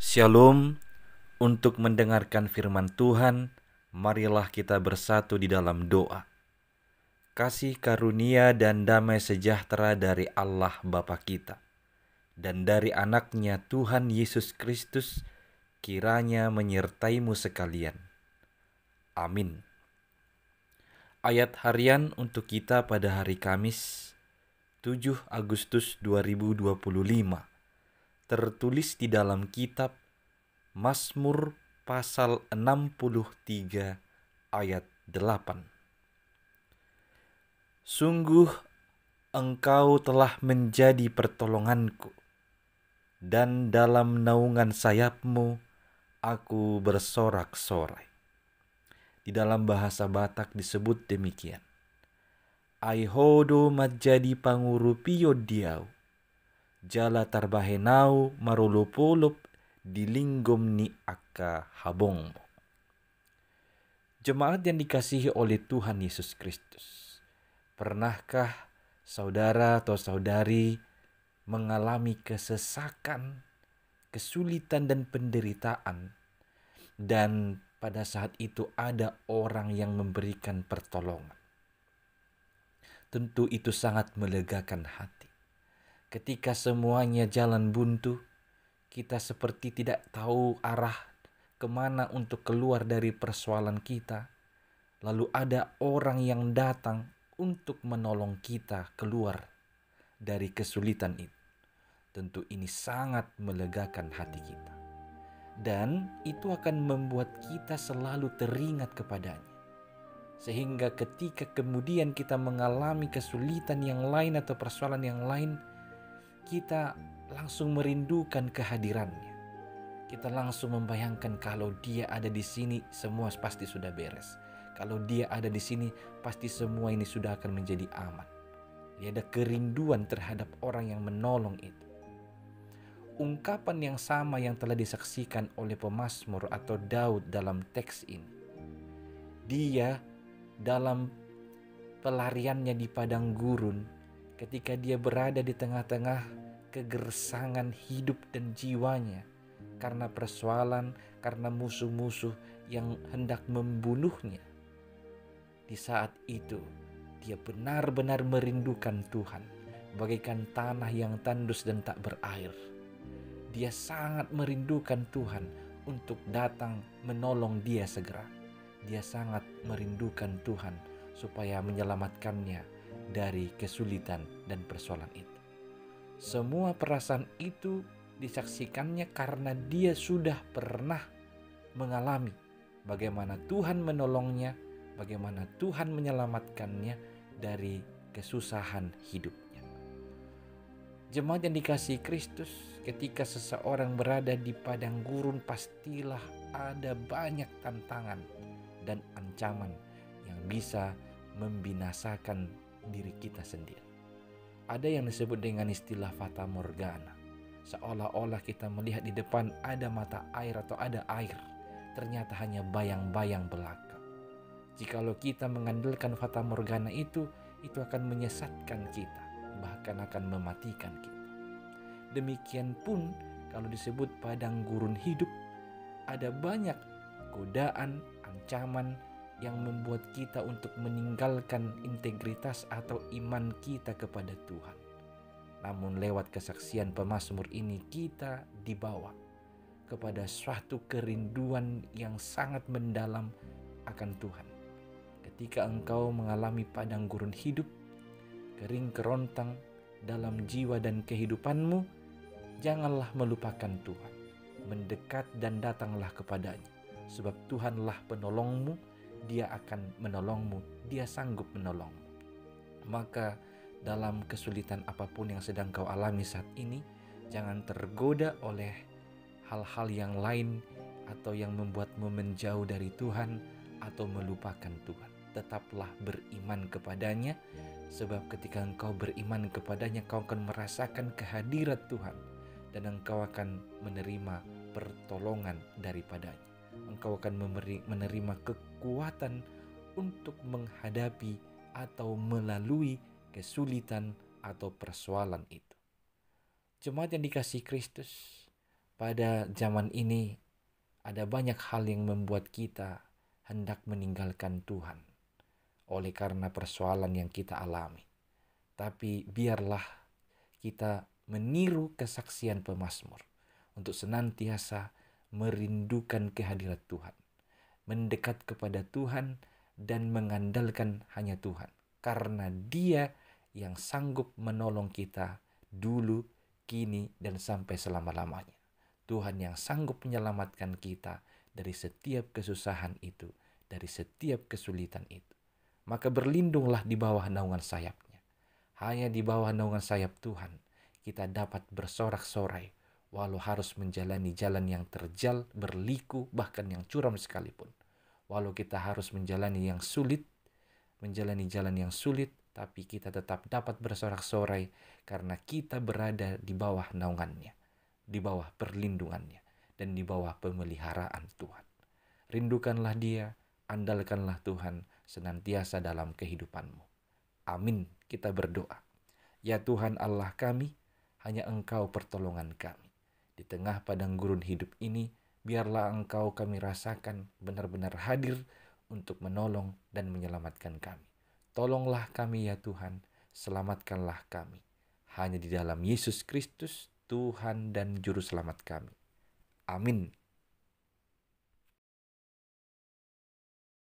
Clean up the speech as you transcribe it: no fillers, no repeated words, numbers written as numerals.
Shalom. Untuk mendengarkan firman Tuhan, marilah kita bersatu di dalam doa. Kasih karunia dan damai sejahtera dari Allah Bapa kita dan dari anaknya Tuhan Yesus Kristus kiranya menyertaimu sekalian. Amin. Ayat harian untuk kita pada hari Kamis 7 Agustus 2025 tertulis di dalam kitab Mazmur pasal 63 ayat 8. Sungguh engkau telah menjadi pertolonganku, dan dalam naungan sayapmu aku bersorak-sorai. Di dalam bahasa Batak disebut demikian. Aihodo majadi pangurupio diau, jala tarbahenau marulupulup dilinggom ni akka habong. Jemaat yang dikasihi oleh Tuhan Yesus Kristus, pernahkah saudara atau saudari mengalami kesesakan, kesulitan dan penderitaan, dan pada saat itu ada orang yang memberikan pertolongan? Tentu itu sangat melegakan hati. Ketika semuanya jalan buntu, kita seperti tidak tahu arah kemana untuk keluar dari persoalan kita. Lalu ada orang yang datang untuk menolong kita keluar dari kesulitan itu. Tentu ini sangat melegakan hati kita. Dan itu akan membuat kita selalu teringat kepadanya. Sehingga ketika kemudian kita mengalami kesulitan yang lain atau persoalan yang lain, kita langsung merindukan kehadirannya. Kita langsung membayangkan kalau dia ada di sini semua pasti sudah beres. Kalau dia ada di sini pasti semua ini sudah akan menjadi aman. Dia ada kerinduan terhadap orang yang menolong itu. Ungkapan yang sama yang telah disaksikan oleh pemazmur atau Daud dalam teks ini. Dia dalam pelariannya di padang gurun, ketika dia berada di tengah-tengah kegersangan hidup dan jiwanya karena persoalan, karena musuh-musuh yang hendak membunuhnya. Di saat itu dia benar-benar merindukan Tuhan, bagaikan tanah yang tandus dan tak berair. Dia sangat merindukan Tuhan untuk datang menolong dia segera. Dia sangat merindukan Tuhan supaya menyelamatkannya dari kesulitan dan persoalan itu. Semua perasaan itu disaksikannya karena dia sudah pernah mengalami bagaimana Tuhan menolongnya, bagaimana Tuhan menyelamatkannya dari kesusahan hidupnya. Jemaat yang dikasihi Kristus, ketika seseorang berada di padang gurun pastilah ada banyak tantangan dan ancaman yang bisa membinasakan diri kita sendiri. Ada yang disebut dengan istilah fata morgana. Seolah-olah kita melihat di depan ada mata air atau ada air. Ternyata hanya bayang-bayang belaka. Jikalau kita mengandalkan fata morgana itu akan menyesatkan kita, bahkan akan mematikan kita. Demikian pun kalau disebut padang gurun hidup, ada banyak godaan, ancaman yang membuat kita untuk meninggalkan integritas atau iman kita kepada Tuhan. Namun lewat kesaksian pemazmur ini kita dibawa kepada suatu kerinduan yang sangat mendalam akan Tuhan. Ketika engkau mengalami padang gurun hidup, kering kerontang dalam jiwa dan kehidupanmu, janganlah melupakan Tuhan. Mendekat dan datanglah kepadanya, sebab Tuhanlah penolongmu. Dia akan menolongmu, dia sanggup menolongmu. Maka dalam kesulitan apapun yang sedang kau alami saat ini, jangan tergoda oleh hal-hal yang lain atau yang membuatmu menjauh dari Tuhan atau melupakan Tuhan. Tetaplah beriman kepadanya, sebab ketika engkau beriman kepadanya, kau akan merasakan kehadiran Tuhan dan engkau akan menerima pertolongan daripadanya. Engkau akan menerima kekuatan untuk menghadapi atau melalui kesulitan atau persoalan itu. Jemaat yang dikasihi Kristus, pada zaman ini ada banyak hal yang membuat kita hendak meninggalkan Tuhan oleh karena persoalan yang kita alami. Tapi biarlah kita meniru kesaksian pemazmur untuk senantiasa merindukan kehadirat Tuhan, mendekat kepada Tuhan dan mengandalkan hanya Tuhan. Karena Dia yang sanggup menolong kita dulu, kini, dan sampai selama-lamanya. Tuhan yang sanggup menyelamatkan kita dari setiap kesusahan itu, dari setiap kesulitan itu. Maka berlindunglah di bawah naungan sayapnya. Hanya di bawah naungan sayap Tuhan, kita dapat bersorak-sorai, walau harus menjalani jalan yang terjal, berliku, bahkan yang curam sekalipun. Walau kita harus menjalani jalan yang sulit, tapi kita tetap dapat bersorak-sorai karena kita berada di bawah naungannya, di bawah perlindungannya, dan di bawah pemeliharaan Tuhan. Rindukanlah Dia, andalkanlah Tuhan senantiasa dalam kehidupanmu. Amin, kita berdoa. Ya Tuhan Allah kami, hanya Engkau pertolongan kami. Di tengah padang gurun hidup ini, biarlah Engkau kami rasakan benar-benar hadir untuk menolong dan menyelamatkan kami. Tolonglah kami ya Tuhan, selamatkanlah kami. Hanya di dalam Yesus Kristus, Tuhan dan Juru Selamat kami. Amin.